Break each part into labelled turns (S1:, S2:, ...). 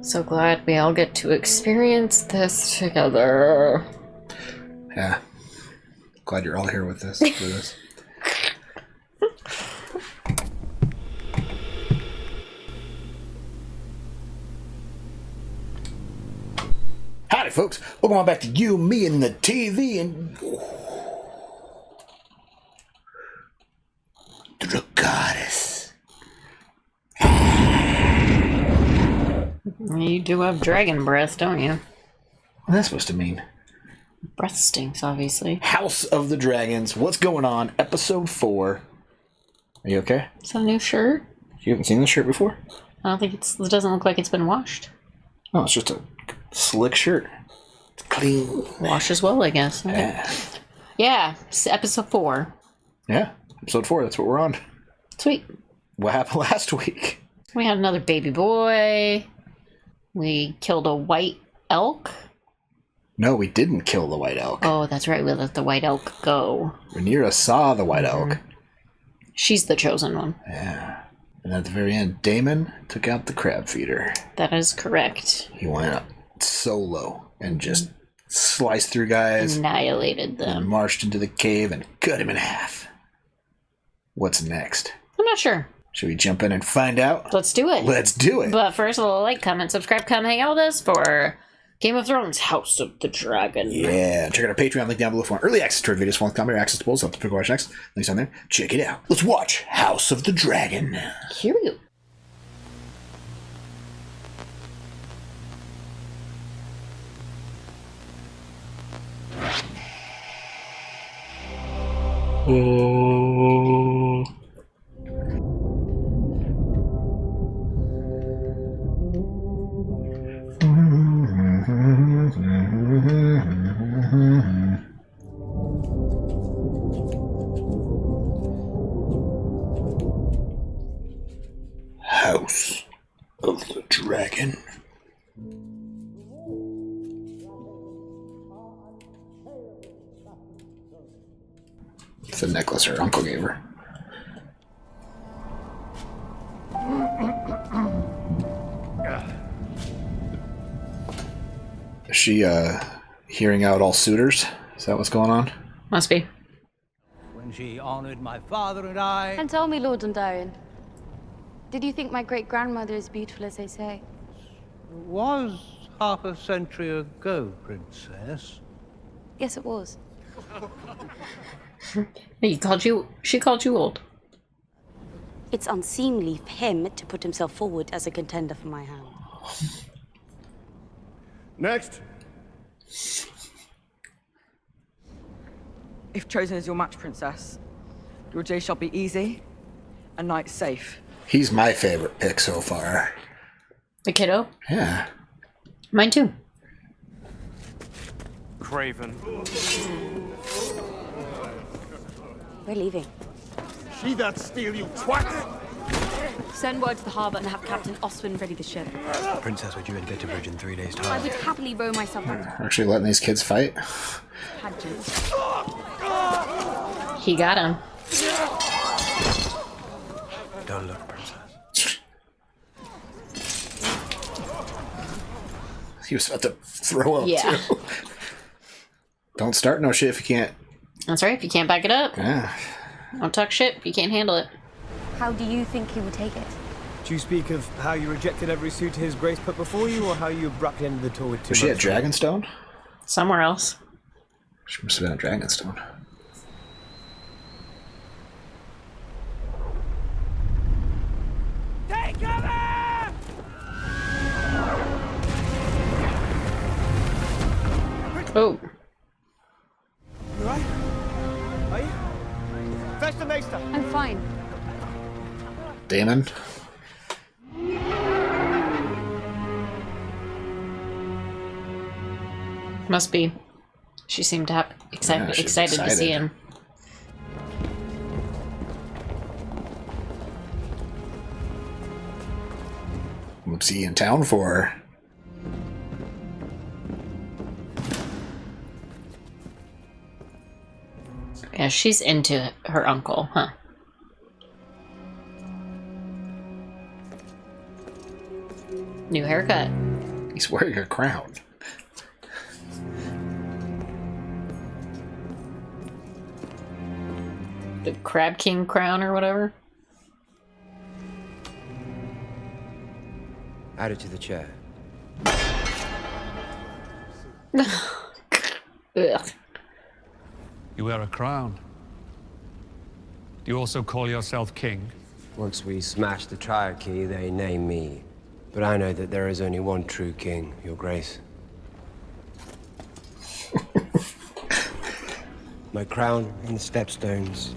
S1: So glad we all get to experience this together.
S2: Yeah. Glad you're all here with us for this. Howdy, folks. Welcome on back to You, Me, and the TV, and... the goddess.
S1: You do have dragon breath, don't you?
S2: What's that supposed to mean?
S1: Breath stinks, obviously.
S2: House of the Dragons. What's going on? Episode 4. Are you okay?
S1: Is that a new shirt?
S2: You haven't seen this shirt before?
S1: I don't think it doesn't look like it's been washed.
S2: No, it's just a slick shirt. It's clean.
S1: Washes well, I guess. Okay. Yeah, it's episode 4.
S2: Yeah, episode 4. That's what we're on.
S1: Sweet.
S2: What happened last week?
S1: We had another baby boy. We killed a white elk.
S2: No, we didn't kill the white elk.
S1: Oh, that's right. We let the white elk go.
S2: Rhaenyra saw the white elk.
S1: She's the chosen one.
S2: Yeah. And at the very end, Daemon took out the crab feeder.
S1: That is correct.
S2: He went up solo and just sliced through guys.
S1: Annihilated them.
S2: And marched into the cave and cut him in half. What's next?
S1: I'm not sure.
S2: Should we jump in and find out?
S1: Let's do it.
S2: Let's do it.
S1: But first, a little like, comment, subscribe, come hang out with us for Game of Thrones House of the Dragon.
S2: Yeah. Check out our Patreon link down below for early access to our videos, commentary, access to polls, help to watch next. Links on there. Check it out. Let's watch House of the Dragon.
S1: Here we go.
S2: Oh. House of the Dragon. It's a necklace her uncle gave her. Is she hearing out all suitors? Is that what's going on?
S1: Must be.
S3: When she honored my father and I...
S4: And tell me, Lord Dondarrion, did you think my great-grandmother is beautiful as they say?
S3: It was half a century ago, Princess.
S4: Yes, it was.
S1: She called you old.
S4: It's unseemly for him to put himself forward as a contender for my hand.
S5: Next.
S6: If chosen as your match, Princess, your day shall be easy and night safe.
S2: He's my favorite pick so far.
S1: The kiddo?
S2: Yeah.
S1: Mine too.
S5: Craven.
S4: We're leaving.
S5: She that steal, you twat!
S4: Send word to the harbour and have Captain Oswin ready the ship.
S7: Princess, we're due in Gettybridge in 3 days'
S4: I
S7: time.
S4: would happily row myself back to
S2: Actually letting these kids fight?
S4: pageant.
S1: He got him.
S7: Don't look, Princess.
S2: He was about to throw up,
S1: Yeah.
S2: too. Don't start no shit if you can't.
S1: That's right. If you can't back it up,
S2: Yeah.
S1: don't talk shit if you can't handle it.
S4: How do you think he would take it?
S8: Do you speak of how you rejected every suit His Grace put before you, or how you abruptly ended the tour with 2
S2: Was she at
S8: months left?
S2: Dragonstone?
S1: Somewhere else.
S2: She must have been at Dragonstone.
S3: Take cover!
S1: Oh.
S8: You alright? Are you? Fester Maester!
S4: I'm fine.
S2: Daemon?
S1: Must be. She seemed
S2: Yeah, she's
S1: excited to see
S2: excited.
S1: him.
S2: What's he in town for?
S1: Yeah, she's into her uncle, huh? New haircut.
S2: He's wearing a crown.
S1: The Crab King crown or whatever.
S7: Add it to the chair.
S1: Ugh.
S9: You wear a crown. Do you also call yourself king?
S7: Once we smash the triarchy, they name me. But I know that there is only one true king, Your Grace. My crown and the stepstones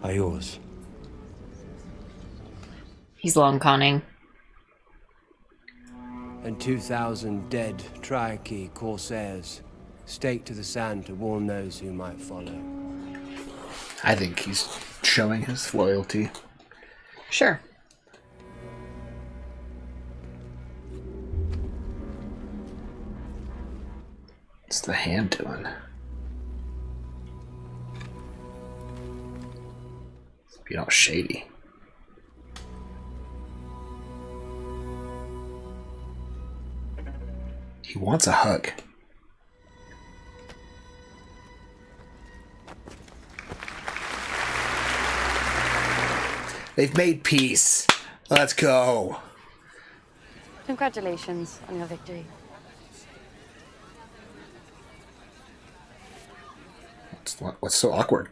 S7: are yours.
S1: He's long conning.
S7: And 2,000 dead triarchy corsairs staked to the sand to warn those who might follow.
S2: I think he's showing his loyalty.
S1: Sure.
S2: What's the hand doing? Being all shady. He wants a hug. They've made peace. Let's go.
S4: Congratulations on your victory.
S2: What's so awkward?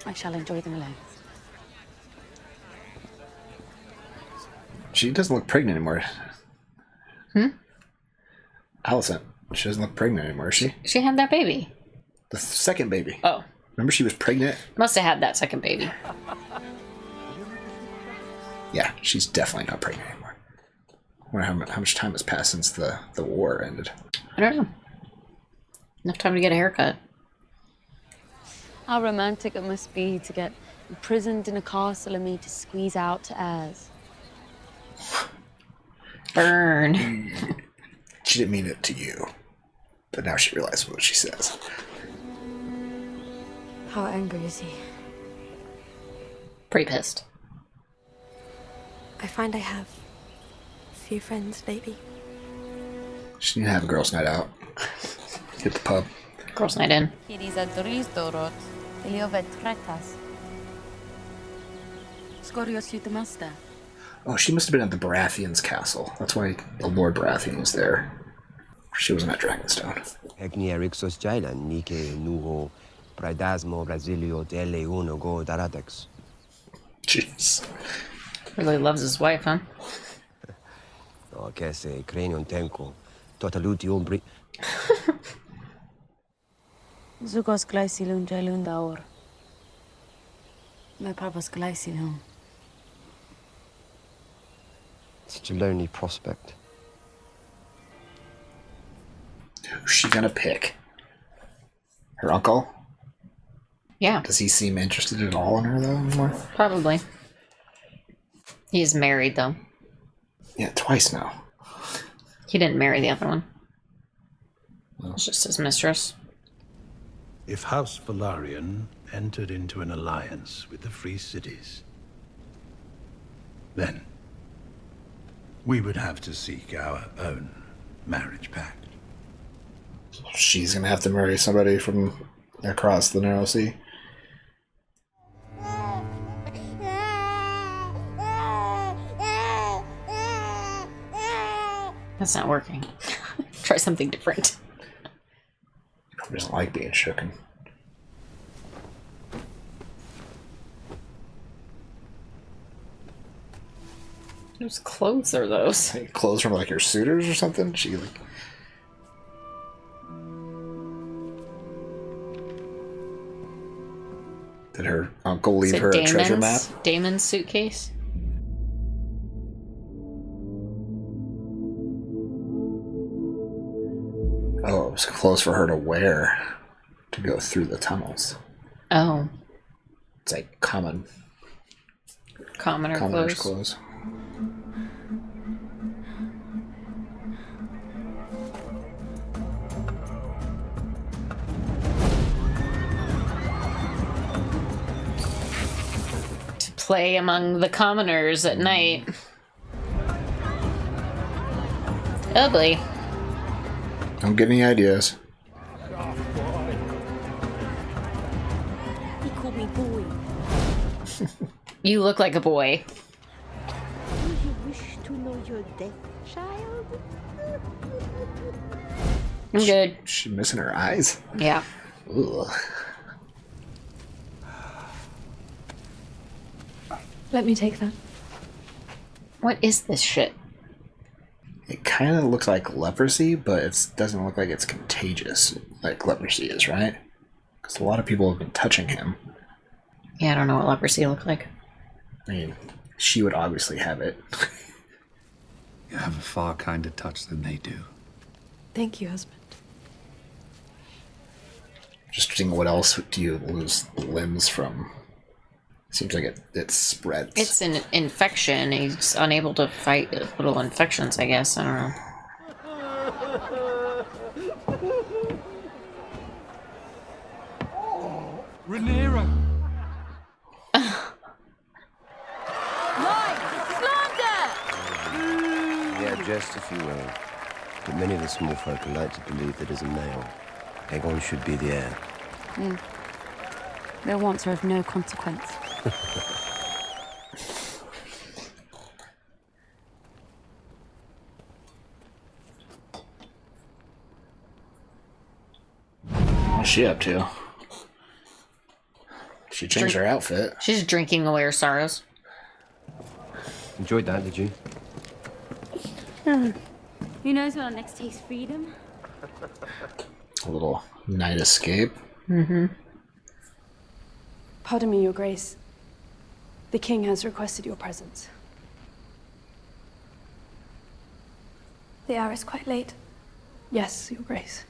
S4: I shall enjoy them alone.
S2: She doesn't look pregnant anymore. Allison. She doesn't look pregnant anymore, is she?
S1: She had that baby.
S2: The second baby.
S1: Oh.
S2: Remember she was pregnant?
S1: Must have had that second baby.
S2: Yeah, she's definitely not pregnant anymore. I wonder how much time has passed since the war ended.
S1: I don't know. Enough time to get a haircut.
S4: How romantic it must be to get imprisoned in a castle and made to squeeze out to heirs.
S1: Burn.
S2: She didn't mean it to you. But now she realizes what she says.
S4: How angry is he?
S1: Pretty pissed.
S10: I find I have few friends lately.
S2: She need to have a girls' night out. Hit the pub.
S1: Girls' night in.
S2: Oh, she must have been at the Baratheon's castle. That's why the Lord Baratheon was there. She wasn't at Dragonstone. Jeez.
S1: Really loves his wife, huh?
S4: Zugos gleisilun jailun daor. My papa's gleisilun.
S7: Such a lonely prospect.
S2: Who's she gonna pick? Her uncle?
S1: Yeah,
S2: Does he seem interested at all in her, though, anymore?
S1: probably. He's married, though.
S2: Yeah, twice now.
S1: He didn't marry the other one. It's just his mistress.
S11: If House Velaryon entered into an alliance with the Free Cities, then we would have to seek our own marriage pact.
S2: She's gonna have to marry somebody from across the Narrow Sea.
S1: That's not working. Try something different.
S2: He probably doesn't like being shooken.
S1: Whose clothes are those?
S2: Hey, clothes from like her suitors or something? She like. Did her uncle leave her a treasure map?
S1: Daemon's suitcase?
S2: Oh, it was clothes for her to wear to go through the tunnels.
S1: Oh.
S2: It's like commoner
S1: Commoner's
S2: clothes.
S1: To play among the commoners at night. Oh boy.
S2: Don't get any ideas.
S10: He called me boy.
S1: You look like a boy.
S10: Do you wish to know your death, child?
S1: I'm good.
S2: She missing her eyes?
S1: Yeah.
S2: Ugh.
S10: Let me take that.
S1: What is this shit?
S2: It kind of looks like leprosy, but it doesn't look like it's contagious like leprosy is, right? Because a lot of people have been touching him.
S1: Yeah, I don't know what leprosy looked like.
S2: I mean, she would obviously have it.
S9: You have a far kinder touch than they do.
S10: Thank you, husband.
S2: Just seeing what else do you lose limbs from? Seems like it spreads.
S1: It's an infection. He's unable to fight little infections, I guess. I don't know.
S9: Rhaenyra!
S7: Yeah, jest if you will. But many of the small folk are like to believe that as a male, Aegon should be the heir.
S4: Their wants are of no consequence.
S2: What's she up to? She changed her outfit.
S1: She's drinking away her sorrows.
S7: Enjoyed that, did you?
S4: Who knows when I'll next taste freedom?
S2: A little night escape.
S1: Mm-hmm.
S10: Pardon me, Your Grace. The king has requested your presence. The hour is quite late. Yes, Your Grace.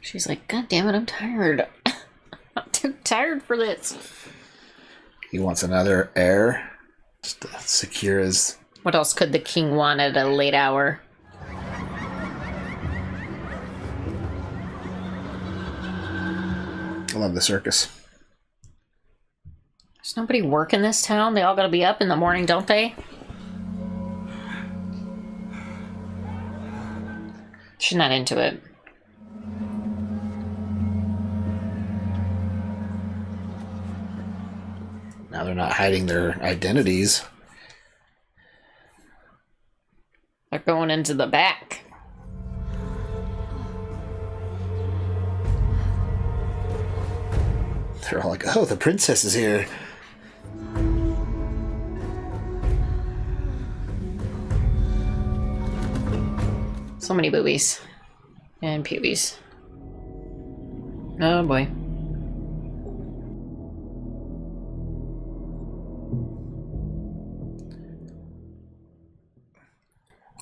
S1: She's like, God damn it, I'm tired. I'm too tired for this.
S2: He wants another heir. Just to secure his...
S1: What else could the king want at a late hour?
S2: I love the circus.
S1: There's nobody working this town. They all gotta be up in the morning, don't they? She's not into it.
S2: Now they're not hiding their identities.
S1: They're going into the back.
S2: They're all like, oh, the princess is here.
S1: So many boobies. And pubes. Oh boy.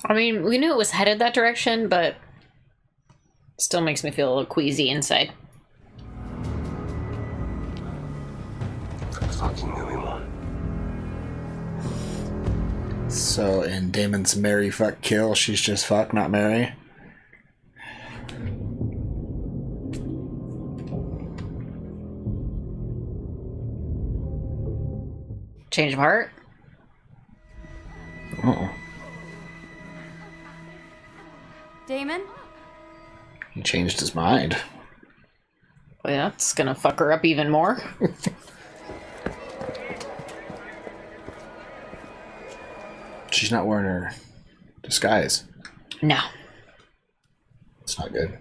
S1: I mean, we knew it was headed that direction, but still makes me feel a little queasy inside.
S7: Fucking who we want.
S2: So in Daemon's marry, fuck, kill, she's just fuck, not marry.
S1: Change of heart?
S2: Uh-oh.
S4: Daemon?
S2: He changed his mind.
S1: Well, that's gonna fuck her up even more.
S2: She's not wearing her disguise.
S1: No.
S2: It's not good.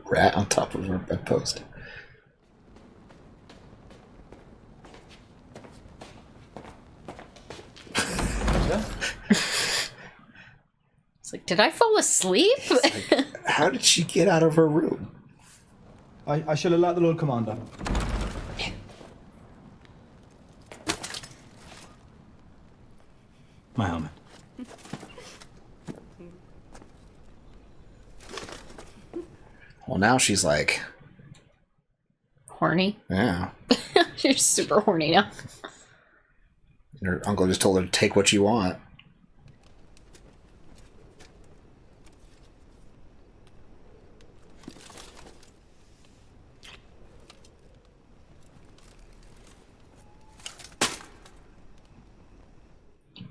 S2: Rat on top of her bedpost.
S1: It's like, did I fall asleep?
S2: Like, how did she get out of her room?
S8: I shall alert the Lord Commander. My helmet.
S2: Well, now she's like...
S1: Horny?
S2: Yeah.
S1: She's super horny now.
S2: Her uncle just told her to take what you want.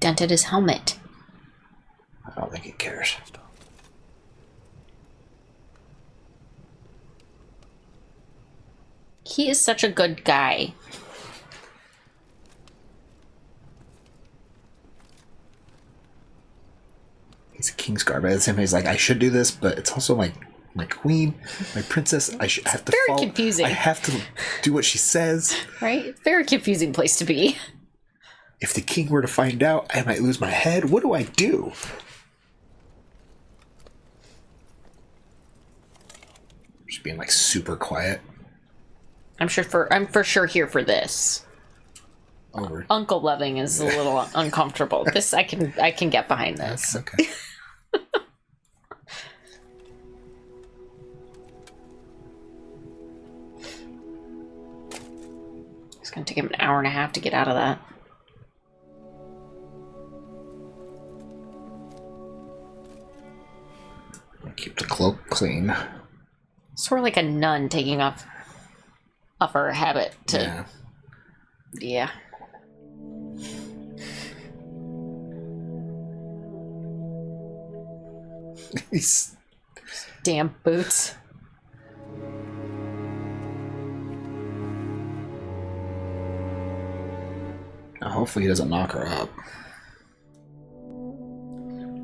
S1: dented his helmet.
S2: I don't think he cares.
S1: He is such a good guy.
S2: He's a Kingsguard, but at the same time, he's like, I should do this, but it's also my queen, my princess. I should have to
S1: Very
S2: follow.
S1: confusing.
S2: I have to do what she says.
S1: Right? Very confusing place to be.
S2: If the king were to find out, I might lose my head. What do I do? Just being like super quiet.
S1: I'm for sure here for this.
S2: Over.
S1: Uncle Loving is a little uncomfortable. This I can get behind this.
S2: Okay.
S1: It's gonna take him an hour and a half to get out of that.
S2: Keep the cloak clean.
S1: Sort of like a nun taking off her habit to. Yeah.
S2: These
S1: damn boots.
S2: Hopefully he doesn't knock her up.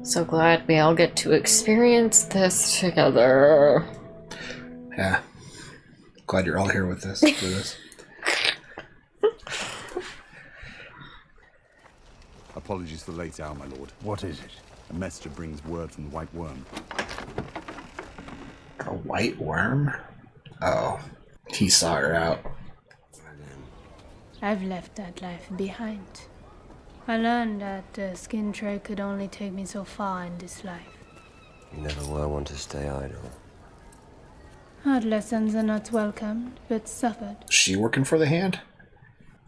S1: So glad we all get to experience this together.
S2: Yeah. Glad you're all here with us for this.
S5: Apologies for the late hour, my lord.
S11: What is it?
S5: A messenger brings word from the White Worm.
S2: A white worm? Oh. He saw her out.
S10: I've left that life behind. I learned that the skin trade could only take me so far in this life.
S12: You never were one to stay idle.
S10: Hard lessons are not welcomed, but suffered.
S2: She working for the hand?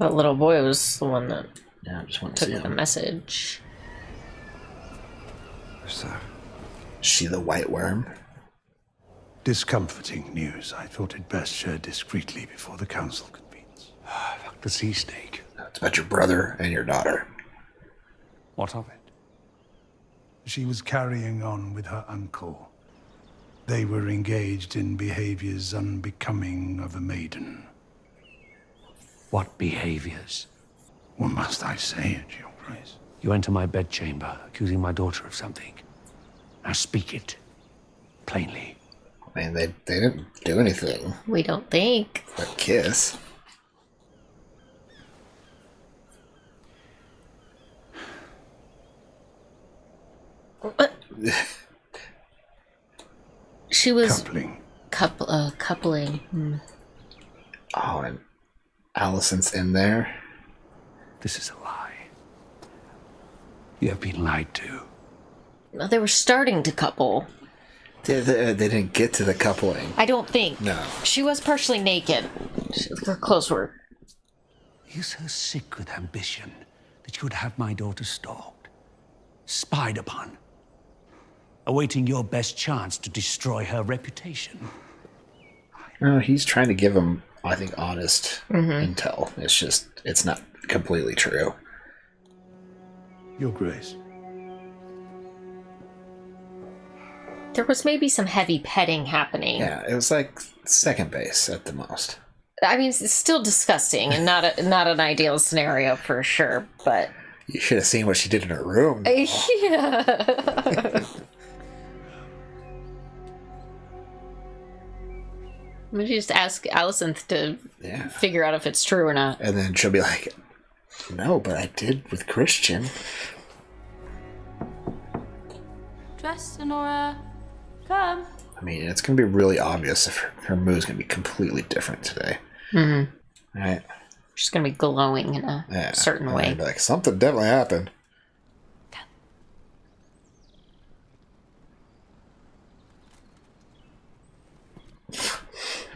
S1: That little boy was the one that
S2: I just want to
S1: took
S2: see
S1: the
S2: him.
S1: message.
S12: Sir.
S2: She the white worm?
S11: Discomforting news. I thought it best shared discreetly before the council convenes.
S9: The sea snake.
S2: It's about your brother and your daughter.
S9: What of it?
S11: She was carrying on with her uncle. They were engaged in behaviors unbecoming of a maiden.
S9: What behaviors?
S11: What must I say at your grace?
S9: You enter my bedchamber, accusing my daughter of something. Now speak it. Plainly.
S2: I mean, they didn't do anything.
S1: We don't think.
S2: But kiss.
S1: She was
S11: coupling.
S1: Coupling. Hmm.
S2: Oh, and Alicent's in there.
S9: This is a lie. You have been lied to.
S1: They were starting to couple.
S2: They didn't get to the coupling.
S1: I don't think.
S2: No.
S1: She was partially naked. Her clothes were.
S9: You're so sick with ambition that you would have my daughter stalked, spied upon, awaiting your best chance to destroy her reputation.
S2: No, he's trying to give him, I think, honest intel. It's just, it's not completely true.
S11: Your Grace.
S1: There was maybe some heavy petting happening.
S2: Yeah, it was like second base at the most.
S1: I mean, it's still disgusting and not an ideal scenario for sure, but...
S2: You should have seen what she did in her room.
S1: Yeah. Maybe just ask Alicent to figure out if it's true or not.
S2: And then she'll be like, no, but I did with Christian.
S10: Dress, Sonora. Come.
S2: I mean, it's going to be really obvious if her mood's going to be completely different today.
S1: Mm-hmm.
S2: Right?
S1: She's going to be glowing in a certain way.
S2: Be like, something definitely happened.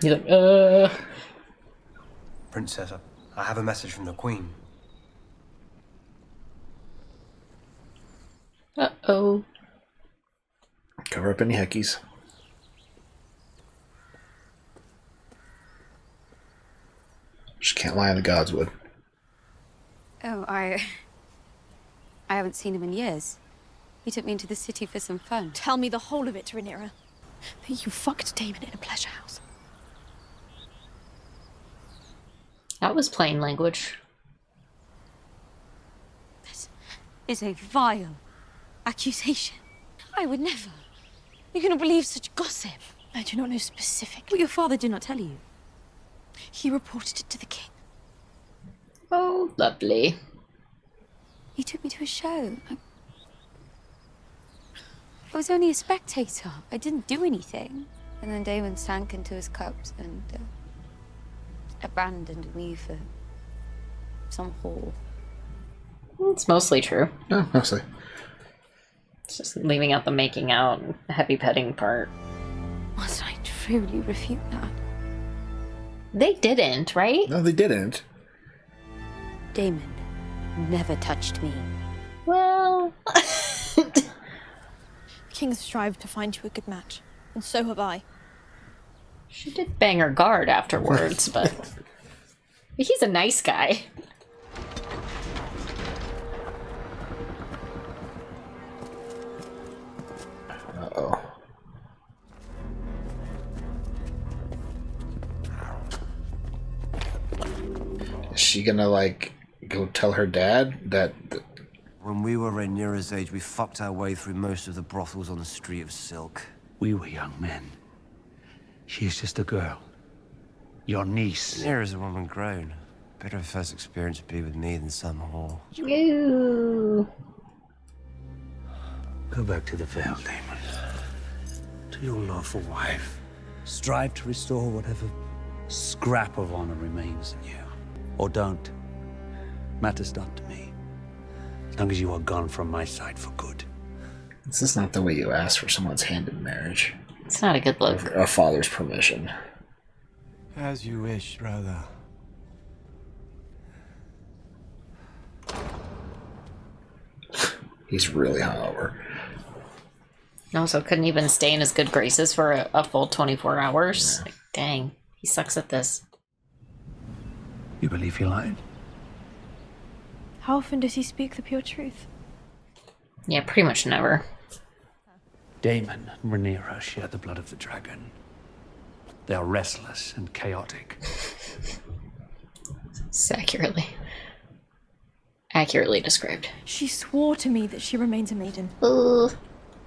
S1: You're like,
S12: Princess, I have a message from the Queen.
S1: Uh-oh.
S2: Cover up any hickeys. Just can't lie in the gods would.
S13: Oh, I
S4: I haven't seen him in years. He took me into the city for some fun.
S13: Tell me the whole of it, Rhaenyra. That you fucked Daemon in a pleasure house.
S1: That was plain language.
S4: This is a vile accusation. I would never. You cannot believe such gossip.
S13: I do not know specifically.
S4: What your father did not tell you.
S13: He reported it to the king.
S1: Oh, lovely.
S4: He took me to a show. I was only a spectator. I didn't do anything. And then Daemon sank into his cups and abandoned me for some whore.
S1: It's mostly true.
S2: No, mostly.
S1: It's just leaving out the making out and heavy petting part.
S4: Must I truly refute that?
S1: They didn't, right?
S2: No, they didn't.
S4: Daemon never touched me.
S1: Well...
S13: The king strived to find you a good match, and so have I.
S1: She did bang her guard afterwards, but... He's a nice guy.
S2: Uh-oh. Is she gonna, like, go tell her dad that...
S12: When we were Rhaenyra's age, we fucked our way through most of the brothels on the Street of Silk.
S9: We were young men. She is just a girl. Your niece.
S12: Rhaenyra's a woman grown. Better her first experience would be with me than some whore.
S1: Ew.
S9: Go back to the Vale, Daemon. To your lawful wife. Strive to restore whatever scrap of honor remains in you. Or don't. Matters not to me. As long as you are gone from my side for good.
S2: This is not the way you ask for someone's hand in marriage.
S1: It's not a good look.
S2: A father's permission.
S8: As you wish, brother.
S2: He's really hungover.
S1: Also, couldn't even stay in his good graces for a full 24 hours. Yeah. Like, dang, he sucks at this.
S9: You believe he lied?
S13: How often does he speak the pure truth?
S1: Yeah, pretty much never.
S9: Daemon and Rhaenyra share the blood of the dragon. They are restless and chaotic.
S1: It's accurately described.
S13: She swore to me that she remains a maiden.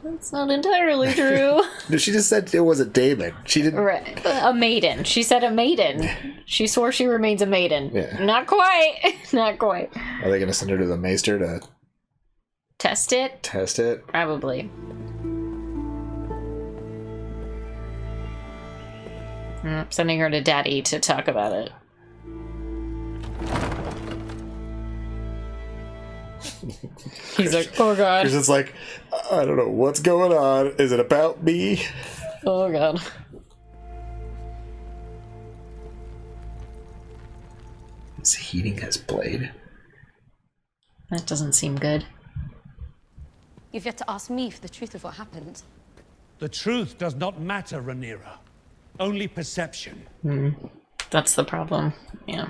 S1: That's not entirely true.
S2: No, she just said it was a Daemon. She didn't.
S1: Right. A maiden. She said a maiden. She swore she remains a maiden.
S2: Yeah.
S1: Not quite. Not quite.
S2: Are they gonna send her to the maester to
S1: test it?
S2: Test it?
S1: Probably. Sending her to Daddy to talk about it. He's like, oh god.
S2: Because it's like, I don't know what's going on. Is it about me?
S1: Oh god.
S2: Is he heating his blade?
S1: That doesn't seem good.
S4: You've yet to ask me for the truth of what happened.
S9: The truth does not matter, Rhaenyra. Only perception.
S1: That's the problem. Yeah.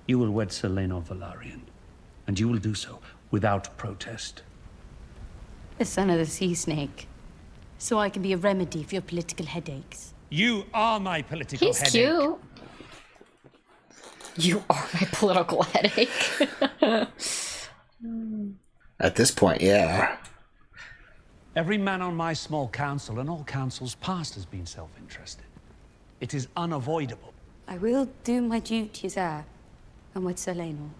S9: You will wed Selena Velaryon, and you will do so without protest.
S4: The son of the sea snake. So I can be a remedy for your political headaches.
S9: You are my political
S1: headache. He's cute. You are my political headache.
S2: At this point, yeah.
S9: Every man on my small council and all councils past has been self-interested. It is unavoidable.
S4: I will do my duty as heir and with Selena.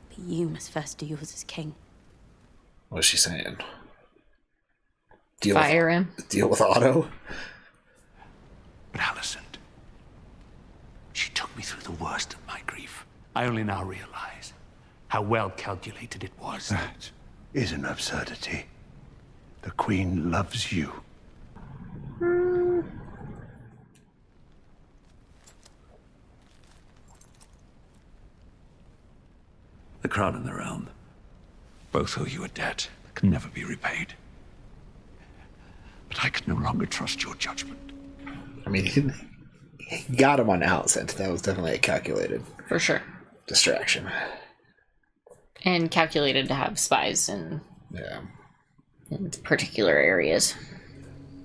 S4: But you must first do yours as king.
S2: What's she saying?
S1: Fire him.
S2: Deal with Otto?
S9: But Alicent, she took me through the worst of my grief. I only now realize how well calculated it was.
S11: That is an absurdity. The Queen loves you.
S9: The crown and the realm both owe you a debt that can never be repaid. But I can no longer trust your judgment.
S2: I mean, he got him on Alicent. That was definitely a calculated
S1: for sure
S2: distraction.
S1: And calculated to have spies in particular areas.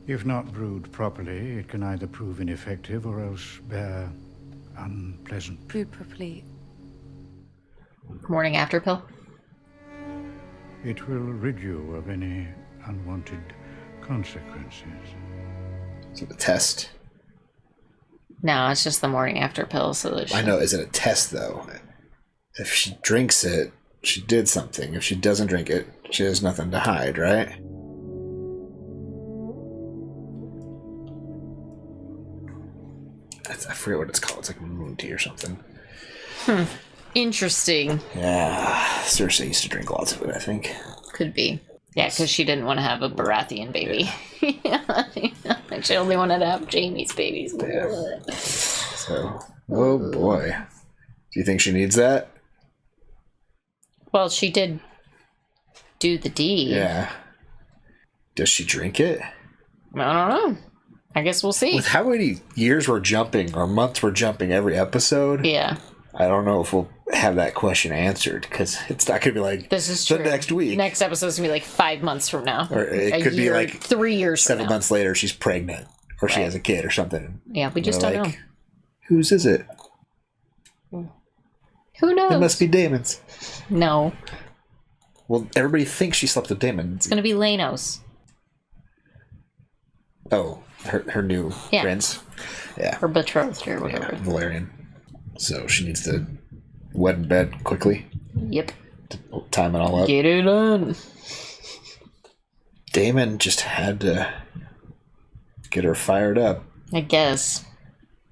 S14: If not brewed properly, it can either prove ineffective or else bear unpleasant.
S4: Brewed properly.
S1: Morning after pill?
S14: It will rid you of any unwanted consequences.
S2: So the test.
S1: No, it's just the morning after pill. So that
S2: I know, is it a test though? If she drinks it, she did something. If she doesn't drink it, she has nothing to hide, right? I forget what it's called. It's like moon tea or something.
S1: Interesting.
S2: Yeah, Cersei used to drink lots of it, I think.
S1: Could be. Yeah, because she didn't want to have a Baratheon baby. Yeah. She only wanted to have Jaime's babies.
S2: Yeah. So, oh boy. Do you think she needs that?
S1: Well, she did do the deed.
S2: Yeah. Does she drink it?
S1: I don't know. I guess we'll see.
S2: With how many years we're jumping, or months we're jumping every episode,
S1: yeah,
S2: I don't know if we'll have that question answered, because it's not going to be like
S1: this is true.
S2: The next week.
S1: Next episode's going to be like 5 months from now.
S2: Or it could be like
S1: 3 years
S2: 7 months later, she's pregnant, or she has a kid or something.
S1: Yeah, we just don't know.
S2: Whose is it?
S1: Who knows?
S2: It must be Daemon's.
S1: No.
S2: Well, everybody thinks she slept with Daemon.
S1: It's going to be Lanos.
S2: Oh, her new prince. Yeah.
S1: Her betrothed or whatever.
S2: Yeah, Valerian. So she needs to wed in bed quickly.
S1: Yep.
S2: To time it all up.
S1: Get it on.
S2: Daemon just had to get her fired up.
S1: I guess.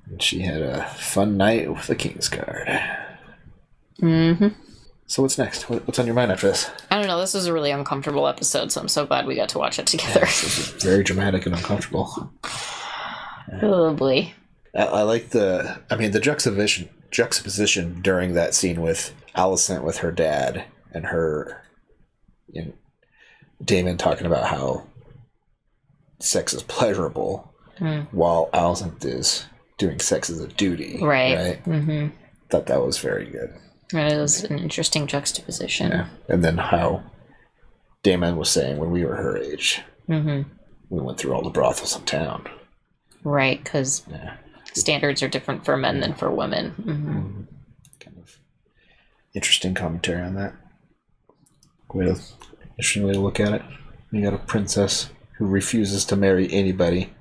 S2: And she had a fun night with the Kingsguard.
S1: Mm-hmm.
S2: So what's next? What's on your mind after this?
S1: I don't know. This was a really uncomfortable episode, so I'm so glad we got to watch it together.
S2: Yeah, very dramatic and uncomfortable.
S1: Oh boy.
S2: I like the juxtaposition during that scene with Alicent with her dad and her, Daemon talking about how sex is pleasurable while Alicent is doing sex as a duty. Right?
S1: Mm-hmm.
S2: Thought that was very good.
S1: It was an interesting juxtaposition.
S2: Yeah. And then how Daemon was saying when we were her age, we went through all the brothels in town.
S1: Right, because standards are different for men than for women.
S2: Mm-hmm. Kind of interesting commentary on that. Interesting way to look at it. You got a princess who refuses to marry anybody.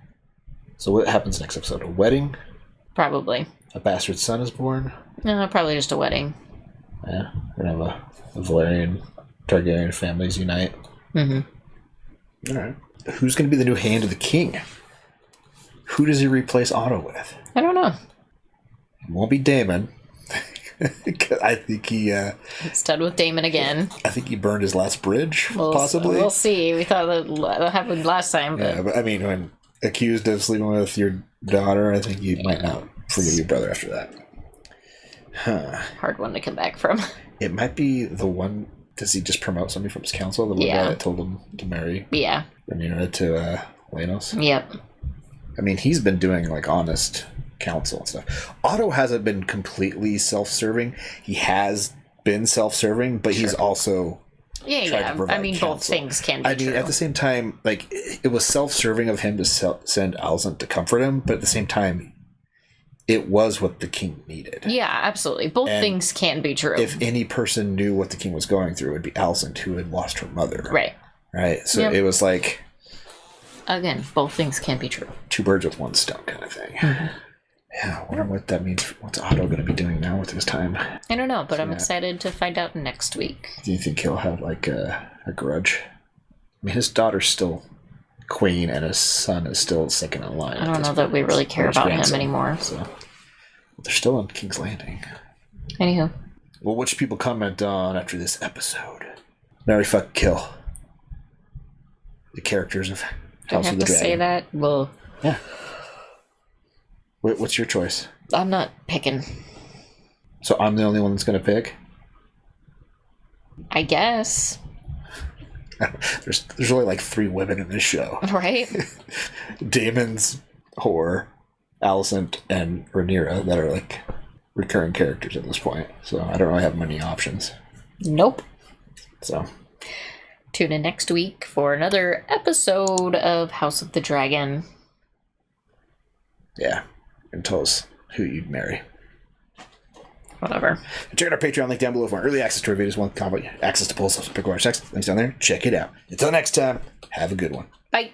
S2: So what happens next episode? A wedding?
S1: Probably.
S2: A bastard son is born?
S1: No, probably just a wedding.
S2: Yeah, we're gonna have a Valerian, Targaryen families unite.
S1: Mm-hmm.
S2: Alright. Who's gonna be the new hand of the king? Who does he replace Otto with?
S1: I don't know.
S2: It won't be Daemon. I think he...
S1: It's done with Daemon again.
S2: I think he burned his last bridge, possibly.
S1: We'll see. We thought that happened last time. But...
S2: Yeah, but I mean, when accused of sleeping with your daughter, I think you might not forgive your brother after that. Huh.
S1: Hard one to come back from.
S2: It might be the one... Does he just promote somebody from his council? The one guy that told him to marry Rhaenyra to Laenos?
S1: Yep.
S2: I mean, he's been doing, like, honest counsel and stuff. Otto hasn't been completely self-serving. He has been self-serving, but he's also tried to provide
S1: I mean,
S2: counsel.
S1: both things can be true.
S2: At the same time, like, it was self-serving of him to send Alicent to comfort him, but at the same time, it was what the king needed.
S1: Yeah, absolutely. Both things can be true.
S2: If any person knew what the king was going through, it would be Alicent, who had lost her mother.
S1: Right.
S2: Right? So it was like...
S1: Again, both things can be true.
S2: Two birds with one stone kind of thing.
S1: Mm-hmm.
S2: Yeah, I wonder what that means. What's Otto going to be doing now with his time?
S1: I don't know, but I'm excited to find out next week.
S2: Do you think he'll have, like, a grudge? I mean, his daughter's still queen, and his son is still second in line.
S1: I don't know that we really care about him anymore.
S2: So, they're still on King's Landing.
S1: Anywho.
S2: Well, what should people comment on after this episode? Marry, fuck, kill. The characters of House of the Dragon.
S1: Do I have to say that? Well...
S2: Yeah. What's your choice?
S1: I'm not picking.
S2: So I'm the only one that's going to pick?
S1: I guess.
S2: There's only like 3 women in this show.
S1: Right?
S2: Daemon's whore, Alicent, and Rhaenyra that are like recurring characters at this point. So I don't really have many options.
S1: Nope.
S2: So
S1: tune in next week for another episode of House of the Dragon.
S2: Yeah, and tell us who you'd marry.
S1: Whatever.
S2: Check out our Patreon link down below for early access to our videos, one combo, access to polls, pick watch text. Links down there. Check it out. Until next time, have a good one.
S1: Bye.